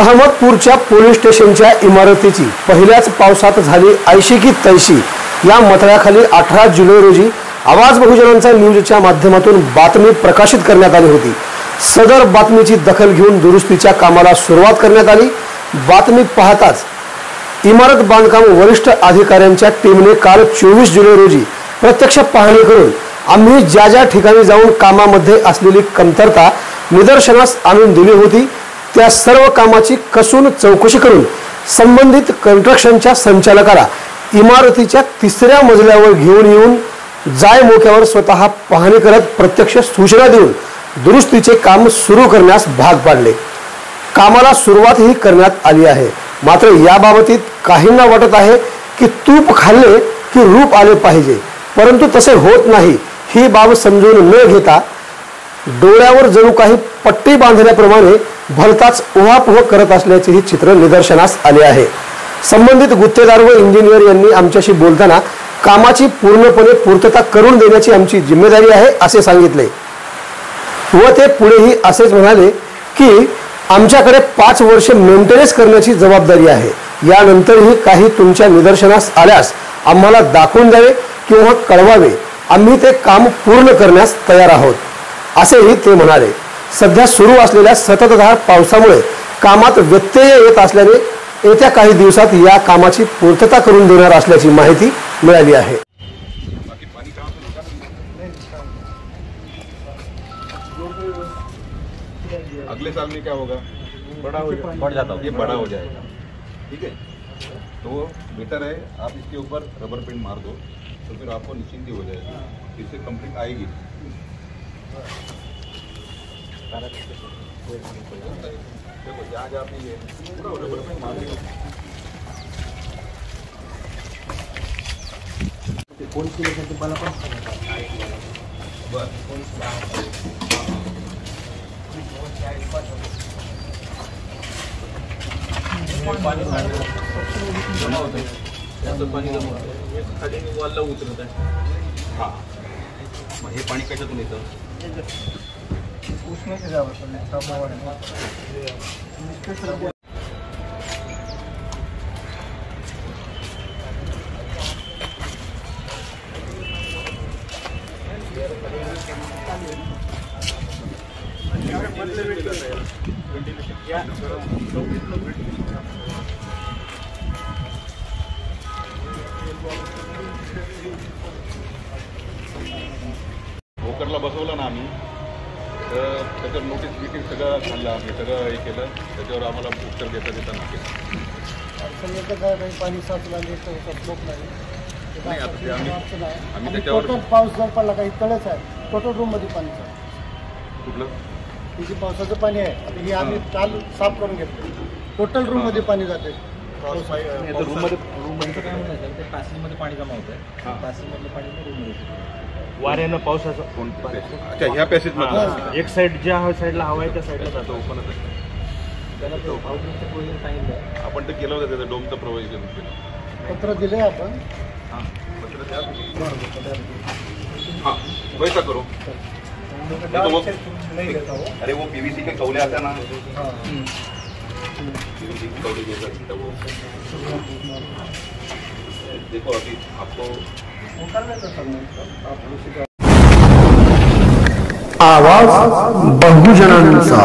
अहमदपूरच्या police स्टेशनच्या इमारतीची पहिल्याच पावसात झाली ऐशी की तैशी या मथळ्याखाली 18 जुलै रोजी आवाज बहुजनांचा न्यूजच्या माध्यमातून बातमी प्रकाशित करण्यात आली होती। सदर बातमीची दखल घेऊन दुरुस्तीच्या कामाला सुरुवात करण्यात आली। बातमी पाहताच इमारत बांधकाम वरिष्ठ अधिकाऱ्यांच्या टीमने काल 24 जुलै रोजी प्रत्यक्ष पाहणी करून आम्ही ज्या ठिकाणी जाऊन कामामध्ये असलेली कमतरता निदर्शनास आणून दिली होती त्या सर्व कामाची कसून चौकशी करून संबंधित कंस्ट्रक्शनच्या संचालकाला इमारतीच्या 3ऱ्या मजल्यावर घेऊन येऊन जाय मोक्यावर स्वतः पाहणी करत प्रत्यक्ष सूचना देऊन दुरुस्तीचे काम सुरू करण्यास भाग पाडले। कामाला सुरुवातही करण्यात आली आहे। मात्र याबाबतीत काहींना वाटत आहे की तूप खाल्ले की रूप आले पाहिजे, परंतु तसे होत नाही। ही बाब समजून न घेता डोळ्यावर जणू काही पट्टी बांधल्याप्रमाणे भलताच उहापोह करत असल्याचे चित्र निदर्शनास आले आहे। संबंधित गुत्तेदार व इंजिनियर यांनी आमच्याशी बोलताना कामाची पूर्णपणे पूर्तता करून देण्याची आमची जिम्मेदारी आहे असे सांगितले व ते पुढेही असेच म्हणाले की आमच्याकडे 5 वर्षे मेंटेनन्स करण्याची जबाबदारी आहे। यानंतरही काही तुमच्या निदर्शनास आल्यास आम्हाला दाखवून द्यावे किंवा कळवावे, आम्ही ते काम पूर्ण करण्यास तयार आहोत असेही ते म्हणाले। सध्या सुरू असलेल्या सततधार पावसामुळे कामात व्यत्यय येत असल्याने येत्या काही दिवसात या कामाची पूर्तता करून देणार असल्याची माहिती मिळाली आहे। अगले साल में क्या होगा? बढ़ जाता है, ये बड़ा हो जाएगा। ठीक है, तो बेटर है आप इसके ऊपर रबर पेंट मार दो तो फिर आपको निश्चिंती हो जाएगी, इससे कंप्लीट आएगी। देखो जहाँ जहाँ पे ये पूरा रबर पेंट मार दो। कौन सी लेकर वाला बस पाणी जमा होतं आहे, त्याचं पाणी जमा होतं आहे, खाली वॉलला उतरत आहे। हां, मग हे पाणी कशातून येतं? उष्णतेच्या जावं तापमानावर। भोकरला बसवलं ना आम्ही, तर त्याच्यावर नोटीस बिटीस सगळं खाल्लं, आम्ही सगळं हे केलं, त्याच्यावर आम्हाला उत्तर देता नव्हते। पाणी साचलं नाही, आता ते आम्ही त्याच्यावर पाऊस जर पडला काही तळच आहे, टोटल रूम मध्ये पाणी कुठलं किती पावसाचं पाणी आहे। आता हे आम्ही काल साफ करून घेतलं, टोटल रूम मध्ये पाणी जाते। रूम मध्ये काय म्हणायचं ते पॅसेजमध्ये पाणी जमा होत आहे, पॅसेजमधलं पाणी रूममध्ये वाऱ्यानं पावसाचं अच्छा ह्या पॅसेज मध्ये एक साईड ज्या साईडला हवा आहे त्या साईडला जातो। त्याला तो आउटलेटचं प्रोव्हिजन सांगितलं आपण तर केलं होतं, त्याचं डोमचं प्रोव्हिजन केलं, पत्र दिले आपण। हां पत्र द्या, हां वैसा करो। अरे वो पीवीसी के कौले आते हैं ना, पीवीसी के कौले जैसा वो देखो अभी आपको आवाज बहुजनांचा।